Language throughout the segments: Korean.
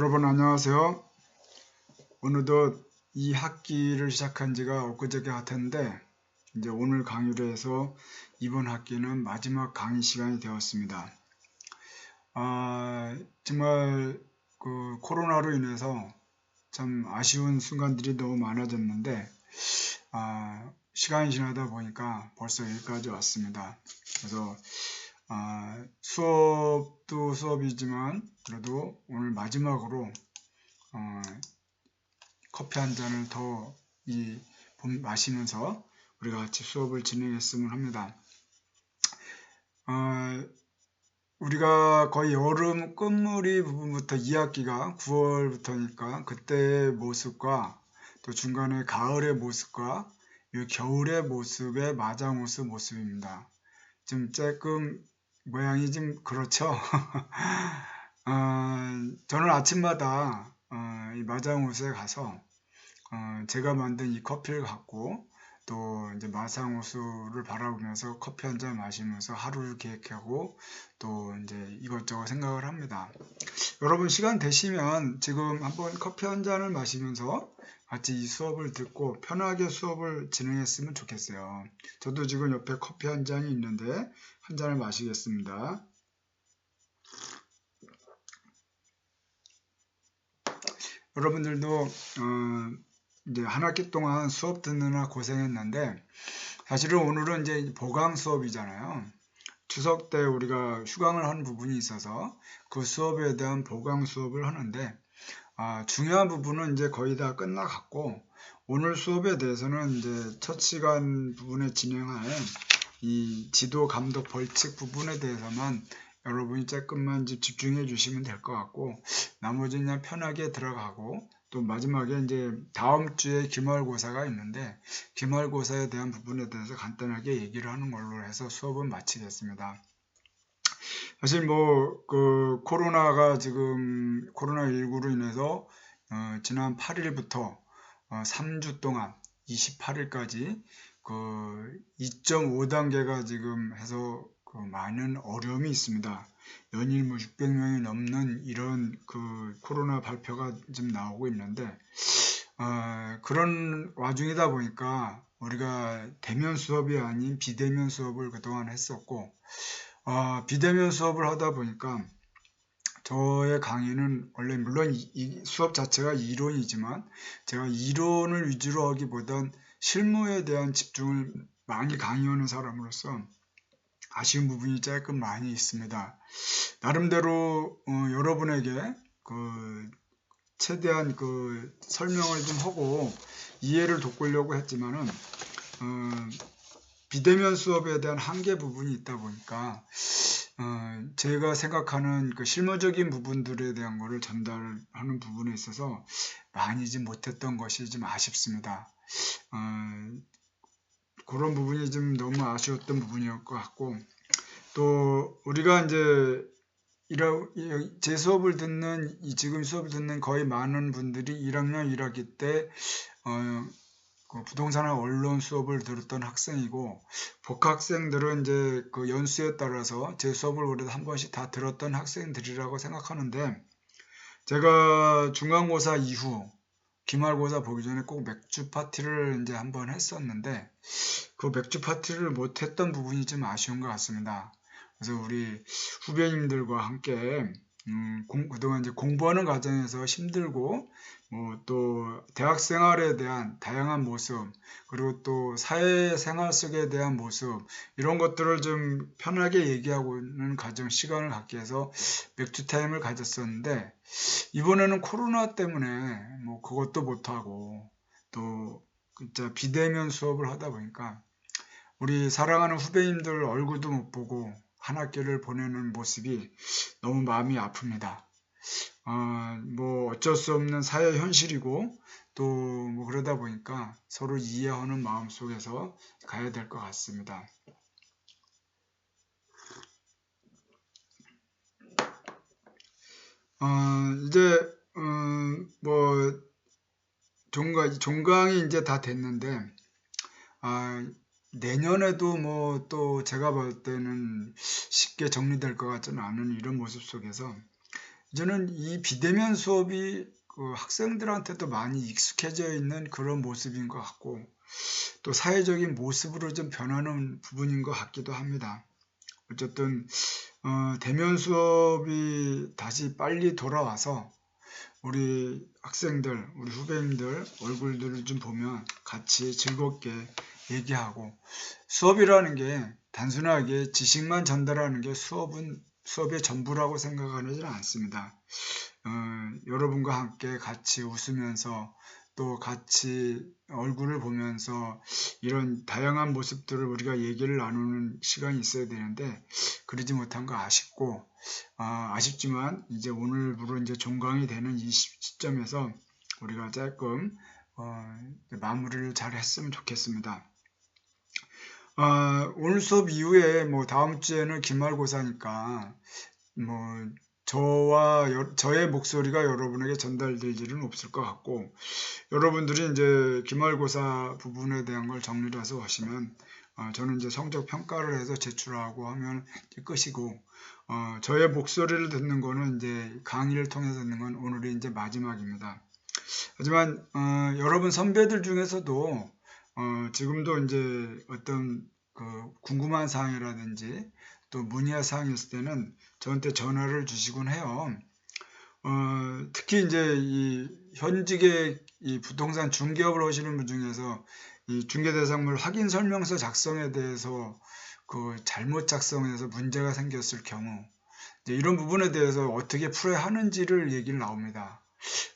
여러분 안녕하세요. 오늘도 이 학기를 시작한 지가 엊그저께 같은데 이제 오늘 강의로 해서 이번 학기는 마지막 강의 시간이 되었습니다. 정말 그 코로나로 인해서 참 아쉬운 순간들이 너무 많아졌는데 시간이 지나다 보니까 벌써 여기까지 왔습니다. 그래서 수업도 수업이지만 그래도 오늘 마지막으로 커피 한 잔을 더 마시면서 우리가 같이 수업을 진행했으면 합니다. 우리가 거의 여름 끝무리 부분부터 2학기가 9월부터니까 그때의 모습과 또 중간에 가을의 모습과 이 겨울의 모습의 마장호수 모습입니다. 좀 조금 모양이 좀 그렇죠. 저는 아침마다 이 마장호수에 가서 제가 만든 이 커피를 갖고 또 이제 마장호수를 바라보면서 커피 한 잔 마시면서 하루를 계획하고 또 이제 이것저것 생각을 합니다. 여러분 시간 되시면 지금 한번 커피 한 잔을 마시면서 같이 이 수업을 듣고 편하게 수업을 진행했으면 좋겠어요. 저도 지금 옆에 커피 한 잔이 있는데 한 잔을 마시겠습니다. 여러분들도 이제 한 학기 동안 수업 듣느라 고생했는데 사실은 오늘은 이제 보강 수업이잖아요. 추석 때 우리가 휴강을 한 부분이 있어서 그 수업에 대한 보강 수업을 하는데 중요한 부분은 이제 거의 다 끝나갔고 오늘 수업에 대해서는 이제 첫 시간 부분에 진행할 이 지도 감독 벌칙 부분에 대해서만 여러분이 조금만 집중해 주시면 될 것 같고 나머지는 그냥 편하게 들어가고 또 마지막에 이제 다음 주에 기말고사가 있는데 기말고사에 대한 부분에 대해서 간단하게 얘기를 하는 걸로 해서 수업은 마치겠습니다. 사실 뭐 그 코로나가 지금 코로나19로 인해서 지난 8일부터 3주 동안 28일까지 그 2.5단계가 지금 해서 그 많은 어려움이 있습니다. 연일 뭐 600명이 넘는 이런 그 코로나 발표가 지금 나오고 있는데 그런 와중이다 보니까 우리가 대면 수업이 아닌 비대면 수업을 그동안 했었고 비대면 수업을 하다 보니까 저의 강의는 원래 물론 이 수업 자체가 이론이지만 제가 이론을 위주로 하기보단 실무에 대한 집중을 많이 강의하는 사람으로서 아쉬운 부분이 조금 많이 있습니다. 나름대로 여러분에게 그 최대한 그 설명을 좀 하고 이해를 돕으려고 했지만은 비대면 수업에 대한 한계 부분이 있다 보니까 제가 생각하는 그 실무적인 부분들에 대한 거를 전달하는 부분에 있어서 많이 좀 못했던 것이 좀 아쉽습니다. 그런 부분이 좀 너무 아쉬웠던 부분이었을 것 같고 또 우리가 이제 제 수업을 듣는 지금 수업을 듣는 거의 많은 분들이 1학년 1학기 때 그 부동산과 언론 수업을 들었던 학생이고 복학생들은 이제 그 연수에 따라서 제 수업을 그래도 한 번씩 다 들었던 학생들이라고 생각하는데 제가 중간고사 이후 기말고사 보기 전에 꼭 맥주 파티를 이제 한번 했었는데 그 맥주 파티를 못했던 부분이 좀 아쉬운 것 같습니다. 그래서 우리 후배님들과 함께 그동안 이제 공부하는 과정에서 힘들고 또 대학 생활에 대한 다양한 모습 그리고 또 사회생활 속에 대한 모습 이런 것들을 좀 편하게 얘기하고는 가정 시간을 갖기 위해서 맥주 타임을 가졌었는데 이번에는 코로나 때문에 뭐 그것도 못하고 또 진짜 비대면 수업을 하다 보니까 우리 사랑하는 후배님들 얼굴도 못 보고 한 학기를 보내는 모습이 너무 마음이 아픕니다. 뭐 어쩔 수 없는 사회 현실이고 또 뭐 그러다 보니까 서로 이해하는 마음 속에서 가야 될 것 같습니다. 이제 뭐 종강이 이제 다 됐는데 내년에도 뭐 또 제가 볼 때는 쉽게 정리될 것 같지는 않은 이런 모습 속에서 이제는 이 비대면 수업이 그 학생들한테도 많이 익숙해져 있는 그런 모습인 것 같고 또 사회적인 모습으로 좀 변하는 부분인 것 같기도 합니다. 어쨌든 대면 수업이 다시 빨리 돌아와서 우리 학생들, 우리 후배님들 얼굴들을 좀 보면 같이 즐겁게 얘기하고 수업이라는 게 단순하게 지식만 전달하는 게 수업의 전부라고 생각하지는 않습니다. 여러분과 함께 같이 웃으면서 또 같이 얼굴을 보면서 이런 다양한 모습들을 우리가 얘기를 나누는 시간이 있어야 되는데 그러지 못한 거 아쉽고 아쉽지만 이제 오늘부로 이제 종강이 되는 이 시점에서 우리가 조금 마무리를 잘 했으면 좋겠습니다. 오늘 수업 이후에 뭐 다음 주에는 기말고사니까 뭐 저의 목소리가 여러분에게 전달될 일은 없을 것 같고 여러분들이 이제 기말고사 부분에 대한 걸 정리를 해서 하시면 저는 이제 성적 평가를 해서 제출하고 하면 이제 끝이고 저의 목소리를 듣는 거는 이제 강의를 통해서 듣는 건 오늘이 이제 마지막입니다. 하지만 여러분 선배들 중에서도 지금도 이제 어떤 그 궁금한 사항이라든지 또 문의할 사항이 있을 때는 저한테 전화를 주시곤 해요. 특히 이제 이 현직의 이 부동산 중개업을 하시는 분 중에서 이 중개대상물 확인 설명서 작성에 대해서 그 잘못 작성해서 문제가 생겼을 경우 이제 이런 부분에 대해서 어떻게 풀어야 하는지를 얘기를 나옵니다.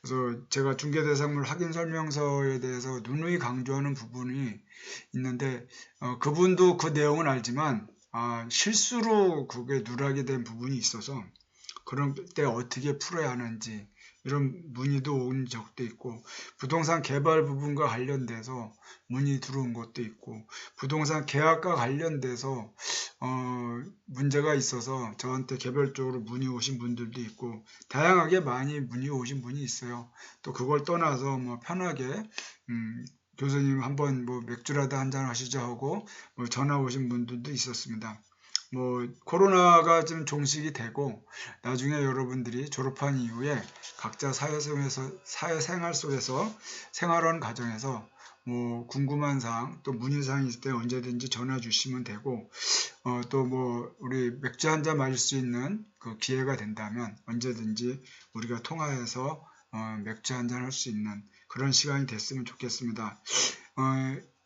그래서 제가 중개대상물 확인 설명서에 대해서 누누이 강조하는 부분이 있는데 그분도 그 내용은 알지만 실수로 그게 누락이 된 부분이 있어서 그런 때 어떻게 풀어야 하는지 이런 문의도 온 적도 있고 부동산 개발 부분과 관련돼서 문의 들어온 것도 있고 부동산 계약과 관련돼서 문제가 있어서 저한테 개별적으로 문의 오신 분들도 있고 다양하게 많이 문의 오신 분이 있어요. 또 그걸 떠나서 뭐 편하게 교수님 한번 뭐 맥주라도 한잔 하시죠 하고 뭐 전화 오신 분들도 있었습니다. 뭐 코로나가 좀 종식이 되고 나중에 여러분들이 졸업한 이후에 각자 사회생활 속에서 생활하는 과정에서 뭐 궁금한 사항 또 문의사항이 있을 때 언제든지 전화 주시면 되고 또 뭐 우리 맥주 한잔 마실 수 있는 그 기회가 된다면 언제든지 우리가 통화해서 맥주 한잔 할 수 있는 그런 시간이 됐으면 좋겠습니다.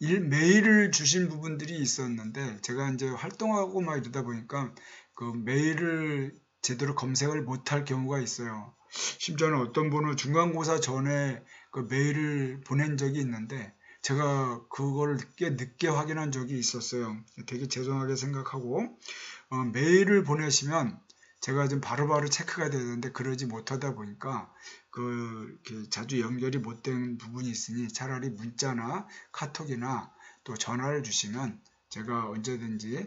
메일을 주신 부분들이 있었는데 제가 이제 활동하고 막 이러다 보니까 그 메일을 제대로 검색을 못할 경우가 있어요. 심지어는 어떤 분은 중간고사 전에 그 메일을 보낸 적이 있는데 제가 그걸 꽤 늦게 확인한 적이 있었어요. 되게 죄송하게 생각하고 메일을 보내시면 제가 좀 바로바로 체크가 되는데 그러지 못하다 보니까 이렇게 자주 연결이 못 된 부분이 있으니 차라리 문자나 카톡이나 또 전화를 주시면 제가 언제든지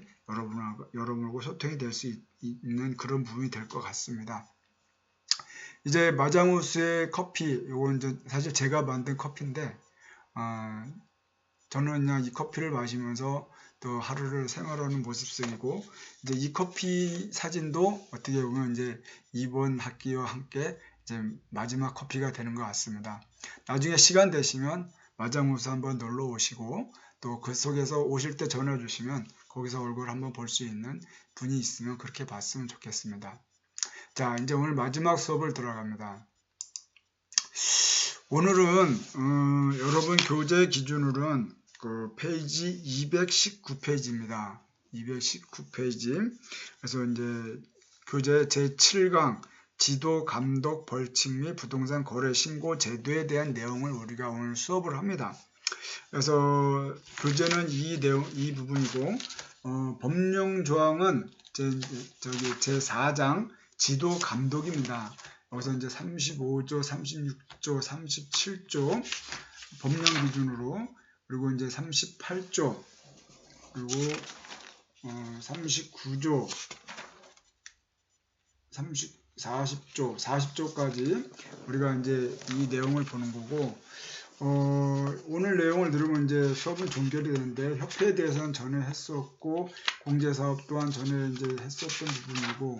여러분하고 소통이 될 수 있는 그런 부분이 될 것 같습니다. 이제 마장우스의 커피, 이건 사실 제가 만든 커피인데 저는 그냥 이 커피를 마시면서 또 하루를 생활하는 모습이고 이제 이 커피 사진도 어떻게 보면 이제 이번 학기와 함께 이제 마지막 커피가 되는 것 같습니다. 나중에 시간 되시면 마장우스 한번 놀러 오시고 또 그 속에서 오실 때 전화 주시면 거기서 얼굴 한번 볼 수 있는 분이 있으면 그렇게 봤으면 좋겠습니다. 자, 이제 오늘 마지막 수업을 들어갑니다. 오늘은 여러분 교재 기준으로는 그 페이지 219페이지입니다. 219페이지. 그래서 이제 교재 제7강 지도 감독 벌칙 및 부동산 거래 신고 제도에 대한 내용을 우리가 오늘 수업을 합니다. 그래서 교재는 이 부분이고 법령 조항은 제4장 지도 감독입니다. 여기서 이제 35조, 36조, 37조 법령 기준으로 그리고 이제 38조 그리고 39조 40조까지 우리가 이제 이 내용을 보는 거고 오늘 내용을 들으면 이제 수업은 종결이 되는데 협회에 대해서는 전에 했었고 공제사업 또한 전에 이제 했었던 부분이고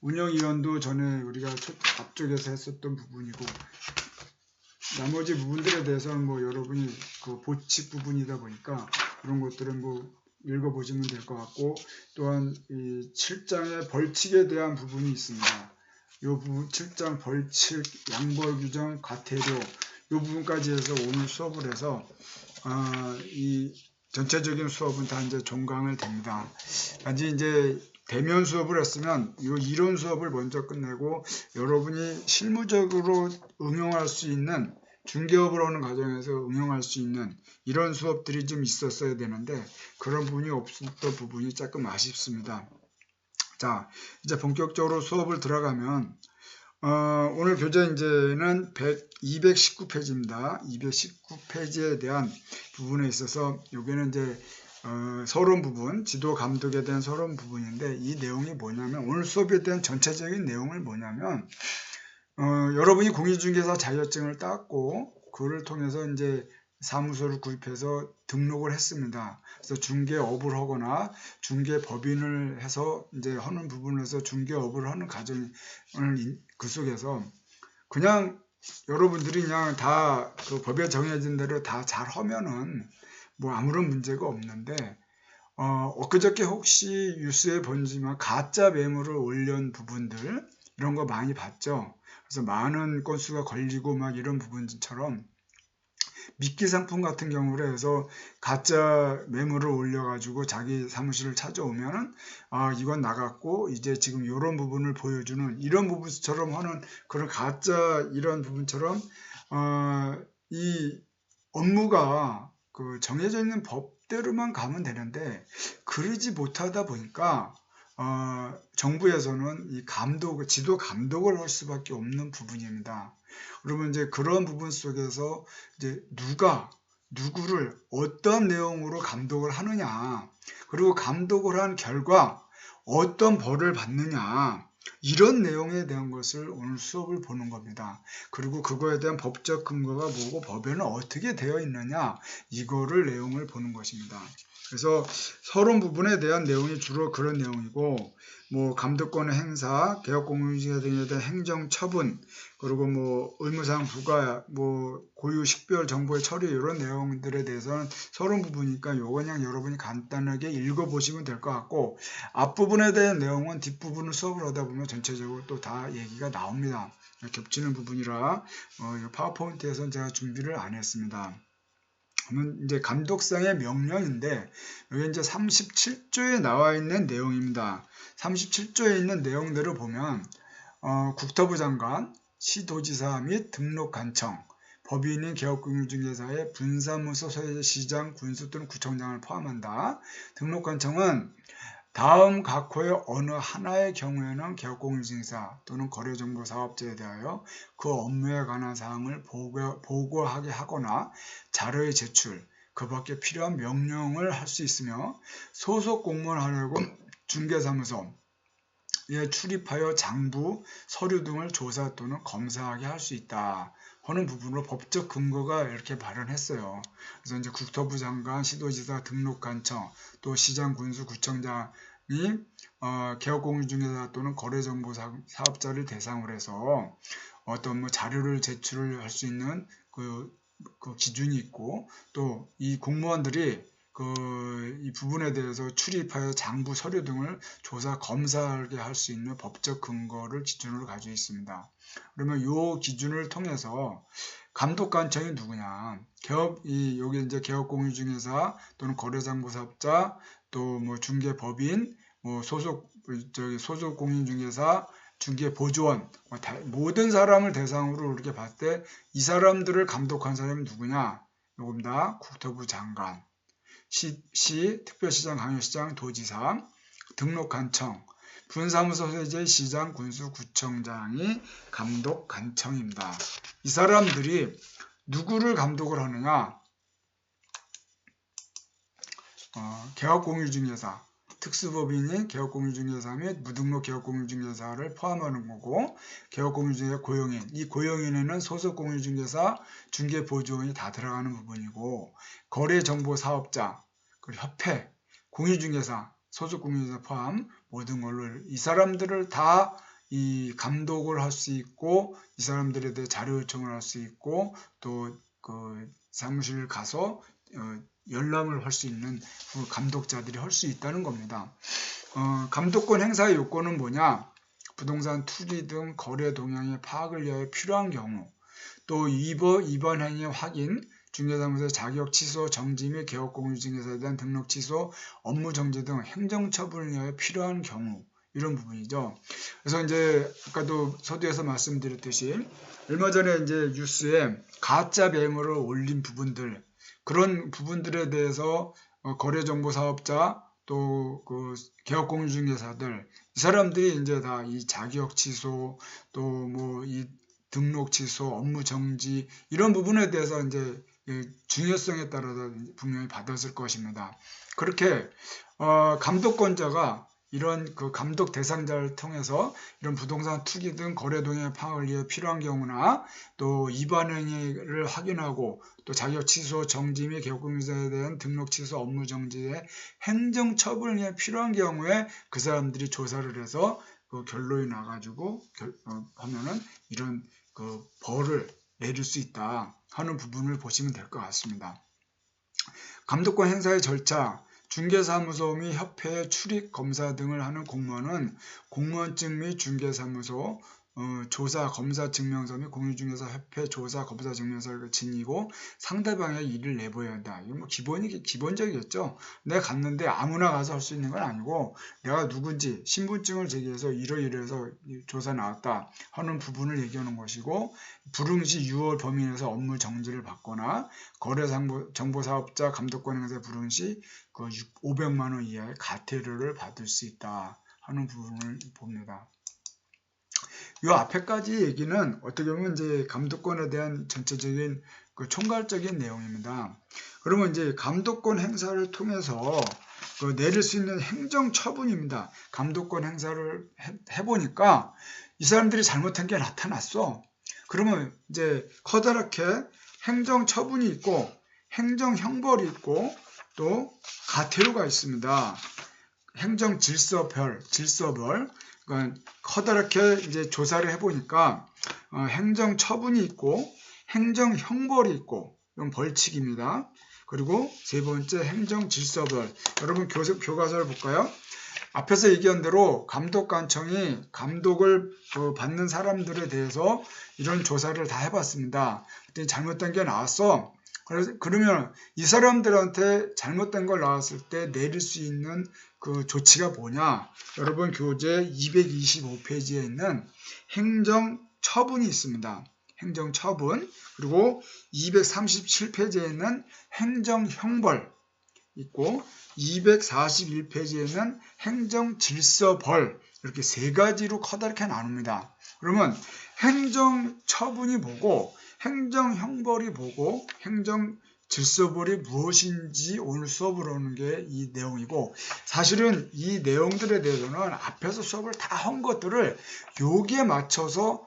운영위원도 전에 우리가 앞쪽에서 했었던 부분이고, 나머지 부분들에 대해서는 뭐 여러분이 그 보칙 부분이다 보니까 그런 것들은 뭐 읽어보시면 될 것 같고, 또한 이 7장의 벌칙에 대한 부분이 있습니다. 이 부분 7장 벌칙, 양벌 규정, 과태료 이 부분까지 해서 오늘 수업을 해서 이 전체적인 수업은 다 이제 종강을 됩니다. 단지 이제 대면 수업을 했으면 이 이론 수업을 먼저 끝내고 여러분이 실무적으로 응용할 수 있는 중개업을 하는 과정에서 응용할 수 있는 이런 수업들이 좀 있었어야 되는데 그런 부분이 없었던 부분이 조금 아쉽습니다. 자, 이제 본격적으로 수업을 들어가면 오늘 교재 이제는 219페이지입니다. 219페이지에 대한 부분에 있어서 여기는 이제 서론 부분, 지도 감독에 대한 서론 부분인데 이 내용이 뭐냐면 오늘 수업에 대한 전체적인 내용을 뭐냐면 여러분이 공인중개사 자격증을 땄고 그를 통해서 이제 사무소를 구입해서 등록을 했습니다. 그래서 중개업을 하거나 중개법인을 해서 이제 하는 부분에서 중개업을 하는 과정을 그 속에서 그냥 여러분들이 그냥 다 그 법에 정해진 대로 다 잘 하면은 뭐 아무런 문제가 없는데 엊그저께 혹시 뉴스에 본지만 가짜 매물을 올린 부분들 이런 거 많이 봤죠. 그래서 많은 건수가 걸리고 막 이런 부분처럼 미끼 상품 같은 경우로 해서 가짜 매물을 올려가지고 자기 사무실을 찾아오면은 이건 나갔고 이제 지금 이런 부분을 보여주는 이런 부분처럼 하는 그런 가짜 이런 부분처럼 이 업무가 그 정해져 있는 법대로만 가면 되는데 그러지 못하다 보니까 정부에서는 이 지도 감독을 할 수밖에 없는 부분입니다. 그러면 이제 그런 부분 속에서 이제 누구를 어떤 내용으로 감독을 하느냐, 그리고 감독을 한 결과 어떤 벌을 받느냐, 이런 내용에 대한 것을 오늘 수업을 보는 겁니다. 그리고 그거에 대한 법적 근거가 뭐고 법에는 어떻게 되어 있느냐, 이거를 내용을 보는 것입니다. 그래서 서론 부분에 대한 내용이 주로 그런 내용이고, 뭐 감독권의 행사, 개업공유지회 등에 대한 행정처분, 그리고 뭐 의무사항 부과, 뭐 고유 식별 정보의 처리 이런 내용들에 대해서는 서론 부분이니까 요거 그냥 여러분이 간단하게 읽어보시면 될 것 같고, 앞부분에 대한 내용은 뒷부분을 수업을 하다 보면 전체적으로 또 다 얘기가 나옵니다. 겹치는 부분이라 파워포인트에서는 제가 준비를 안 했습니다. 그러면 이제 감독상의 명령인데 여기 이제 37조에 나와 있는 내용입니다. 37조에 있는 내용들을 보면 국토부 장관, 시도지사 및 등록관청, 법인인 개업금융중개사의 분사무소 소유자 시장, 군수 또는 구청장을 포함한다. 등록관청은 다음 각호의 어느 하나의 경우에는 개업공유중개사 또는 거래정보사업자에 대하여 그 업무에 관한 사항을 보고하게 하거나 자료의 제출, 그 밖에 필요한 명령을 할 수 있으며 소속 공무원 하려고 중개사무소에 출입하여 장부, 서류 등을 조사 또는 검사하게 할 수 있다 하는 부분으로 법적 근거가 이렇게 발언했어요. 그래서 이제 국토부 장관, 시도지사, 등록관청, 또 시장, 군수, 구청장이 개업공유중개사 또는 거래정보 사업자를 대상으로 해서 어떤 뭐 자료를 제출을 할 수 있는 그 기준이 있고 또 이 공무원들이 이 부분에 대해서 출입하여 장부 서류 등을 조사 검사하게 할 수 있는 법적 근거를 기준으로 가지고 있습니다. 그러면 이 기준을 통해서 감독관청이 누구냐? 여기 이제 개업공유중개사 또는 거래정보사업자 또 뭐 중개법인 뭐 소속 공인중개사 중개보조원 모든 사람을 대상으로 이렇게 봤을 때 이 사람들을 감독한 사람이 누구냐? 요겁니다. 국토부 장관, 특별시장, 강요시장, 도지사, 등록관청, 분사무소 소유자의 시장, 군수, 구청장이 감독관청입니다. 이 사람들이 누구를 감독을 하느냐? 개업공유중개사, 특수법인이 개업공유중개사 및 무등록 개업공유중개사를 포함하는 거고 개업공유중개사 고용인, 이 고용인에는 소속공유중개사, 중개보조원이 다 들어가는 부분이고 거래정보사업자, 그리고 협회, 공유중개사, 소속공유중개사 포함 모든 걸로 이 사람들을 다 이 감독을 할 수 있고 이 사람들에 대해 자료 요청을 할 수 있고 또 그 사무실 가서 열람을 할 수 있는 그 감독자들이 할 수 있다는 겁니다. 감독권 행사의 요건은 뭐냐? 부동산 투기 등 거래 동향의 파악을 위하여 필요한 경우, 또 이번 행위 확인, 중개사무소의 자격 취소, 정지 및 개업 공유 중개사에 대한 등록 취소, 업무 정지 등 행정처분을 위하여 필요한 경우, 이런 부분이죠. 그래서 이제 아까도 서두에서 말씀드렸듯이 얼마 전에 이제 뉴스에 가짜 매물을 올린 부분들, 그런 부분들에 대해서 거래정보사업자 또 그 개업공유중개사들, 이 사람들이 이제 다 이 자격 취소 또 뭐 이 등록 취소, 업무 정지 이런 부분에 대해서 이제 중요성에 따라서 분명히 받았을 것입니다. 그렇게 감독권자가 이런 그 감독 대상자를 통해서 이런 부동산 투기 등 거래 동향 파악을 위해 필요한 경우나 또 위반 행위를 확인하고 또 자격 취소, 정지 및 개업공유자에 대한 등록 취소, 업무 정지의 행정 처분을 위해 필요한 경우에 그 사람들이 조사를 해서 그 결론이 나가지고 하면은 이런 그 벌을 내릴 수 있다 하는 부분을 보시면 될 것 같습니다. 감독권 행사의 절차, 중개사무소 및 협회의 출입 검사 등을 하는 공무원은 공무원증 및 중개사무소 조사 검사 증명서 및 공유중개사 협회 조사 검사 증명서를 지니고 상대방의 일을 내보여야 한다. 이건 뭐 기본적이겠죠. 내가 갔는데 아무나 가서 할 수 있는 건 아니고 내가 누군지 신분증을 제기해서 이러이러해서 조사 나왔다 하는 부분을 얘기하는 것이고, 불응시 6월 범위 내에서 업무 정지를 받거나 거래정보사업자 감독권 행사 불응시 그 500만 원 이하의 과태료를 받을 수 있다 하는 부분을 봅니다. 이 앞에까지 얘기는 어떻게 보면 이제 감독권에 대한 전체적인 그 총괄적인 내용입니다. 그러면 이제 감독권 행사를 통해서 그 내릴 수 있는 행정 처분입니다. 감독권 행사를 해보니까 이 사람들이 잘못한 게 나타났어. 그러면 이제 커다랗게 행정 처분이 있고 행정 형벌이 있고 또 과태료가 있습니다. 행정 질서벌. 그러니까 커다랗게 이제 조사를 해보니까 행정 처분이 있고 행정 형벌이 있고 이건 벌칙입니다. 그리고 세 번째 행정 질서벌. 여러분 교과서를 볼까요? 앞에서 얘기한 대로 감독관청이 감독을 받는 사람들에 대해서 이런 조사를 다 해봤습니다. 그때 잘못된 게 나왔어. 그러면 이 사람들한테 잘못된 걸 나왔을 때 내릴 수 있는 그 조치가 뭐냐? 여러분 교재 225페이지에 있는 행정처분이 있습니다. 행정처분. 그리고 237페이지에 있는 행정형벌 있고 241페이지에는 행정질서벌, 이렇게 세 가지로 커다랗게 나눕니다. 그러면 행정처분이 뭐고 행정형벌이 뭐고 행정질서벌이 무엇인지 오늘 수업을 하는 게 이 내용이고, 사실은 이 내용들에 대해서는 앞에서 수업을 다 한 것들을 여기에 맞춰서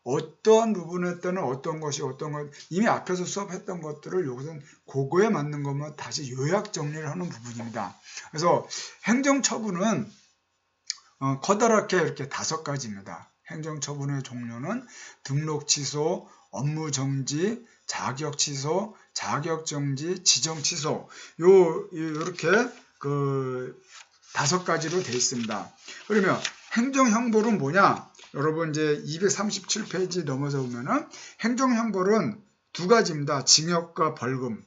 어떠한 부분에 때는 어떤 것이 어떤 것, 이미 앞에서 수업했던 것들을 여기서는 그거에 맞는 것만 다시 요약 정리를 하는 부분입니다. 그래서 행정처분은 커다랗게 이렇게 5가지입니다. 행정처분의 종류는 등록 취소, 업무 정지, 자격 취소, 자격 정지, 지정 취소, 이렇게 그 5가지로 되어 있습니다. 그러면 행정형벌은 뭐냐? 여러분 이제 237페이지 넘어서 보면은 행정형벌은 2가지입니다. 징역과 벌금.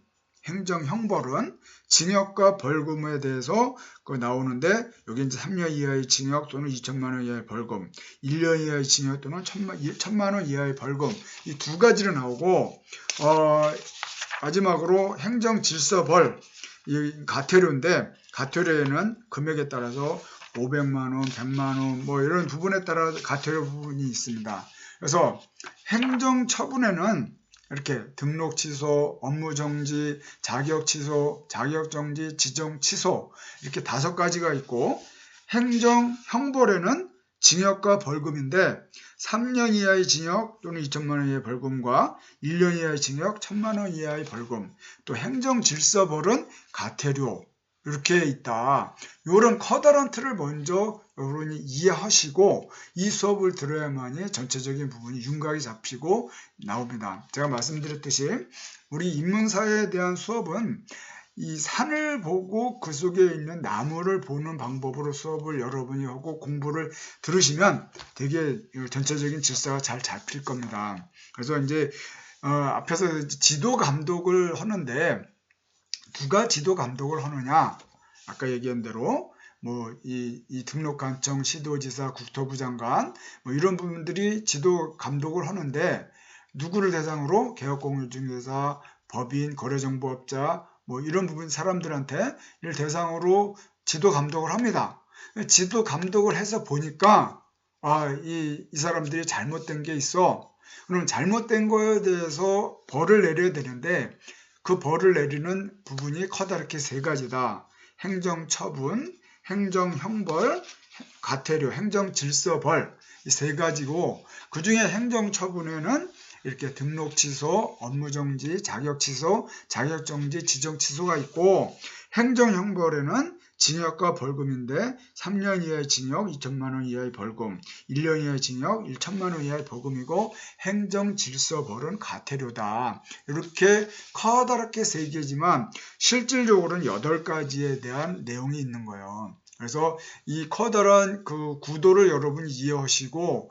행정형벌은 징역과 벌금에 대해서 나오는데, 여기 이제 3년 이하의 징역 또는 2천만 원 이하의 벌금, 1년 이하의 징역 또는 1,000만 원 이하의 벌금, 이 2가지로 나오고, 마지막으로 행정질서벌, 이 과태료인데, 과태료에는 금액에 따라서 500만 원, 100만 원, 뭐 이런 부분에 따라 과태료 부분이 있습니다. 그래서 행정처분에는 이렇게 등록 취소, 업무 정지, 자격 취소, 자격 정지, 지정 취소, 이렇게 5가지가 있고, 행정형벌에는 징역과 벌금인데 3년 이하의 징역 또는 2천만 원 이하의 벌금과 1년 이하의 징역, 1,000만 원 이하의 벌금, 또 행정질서벌은 과태료, 이렇게 있다. 이런 커다란 틀을 먼저 여러분이 이해하시고 이 수업을 들어야만이 전체적인 부분이 윤곽이 잡히고 나옵니다. 제가 말씀드렸듯이 우리 인문사에 대한 수업은 이 산을 보고 그 속에 있는 나무를 보는 방법으로 수업을 여러분이 하고 공부를 들으시면 되게 전체적인 질서가 잘 잡힐 겁니다. 그래서 이제 앞에서 지도 감독을 하는데 누가 지도 감독을 하느냐? 아까 얘기한 대로 이 등록관청, 시도지사, 국토부 장관 이런 부분들이 지도 감독을 하는데 누구를 대상으로 개업공유중개사, 법인, 거래정보업자 이런 부분 사람들한테 이를 대상으로 지도 감독을 합니다. 지도 감독을 해서 보니까 이 사람들이 잘못된 게 있어. 그럼 잘못된 거에 대해서 벌을 내려야 되는데 그 벌을 내리는 부분이 커다랗게 세 가지다. 행정처분, 행정형벌, 과태료, 행정질서벌 이 세 가지고 그 중에 행정처분에는 이렇게 등록 취소, 업무 정지, 자격 취소, 자격 정지, 지정 취소가 있고 행정형벌에는 징역과 벌금인데 3년 이하의 징역, 2천만 원 이하의 벌금, 1년 이하의 징역, 1천만 원 이하의 벌금이고 행정질서벌은 과태료다. 이렇게 커다랗게 세 개지만 실질적으로는 8가지에 대한 내용이 있는 거예요. 그래서 이 커다란 그 구도를 여러분이 이해하시고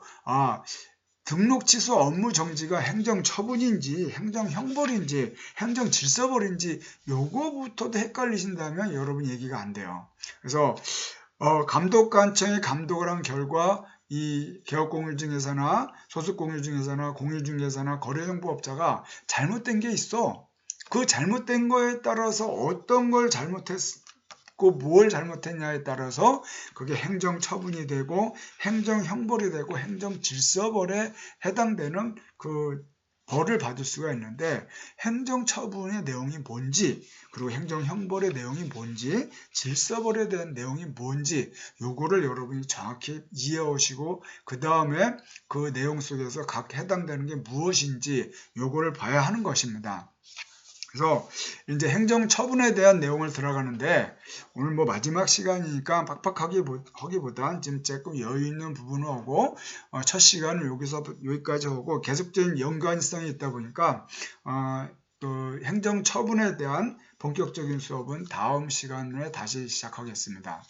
등록 취소 업무 정지가 행정처분인지 행정형벌인지 행정질서벌인지 요거부터도 헷갈리신다면 여러분 얘기가 안 돼요. 그래서 감독관청이 감독을 한 결과 이 개업공유중개사나 소속공유중개사나 공유중개사나 거래정보업자가 잘못된 게 있어. 그 잘못된 거에 따라서 어떤 걸 잘못했고 뭘 잘못했냐에 따라서 그게 행정처분이 되고 행정형벌이 되고 행정질서벌에 해당되는 그 벌을 받을 수가 있는데 행정처분의 내용이 뭔지 그리고 행정형벌의 내용이 뭔지 질서벌에 대한 내용이 뭔지 요거를 여러분이 정확히 이해하시고 그 다음에 그 내용 속에서 각 해당되는 게 무엇인지 요거를 봐야 하는 것입니다. 그래서 이제 행정처분에 대한 내용을 들어가는데 오늘 마지막 시간이니까 빡빡하기보단 지금 조금 여유 있는 부분을 하고 첫 시간은 여기까지 하고 계속적인 연관성이 있다 보니까 또 행정처분에 대한 본격적인 수업은 다음 시간에 다시 시작하겠습니다.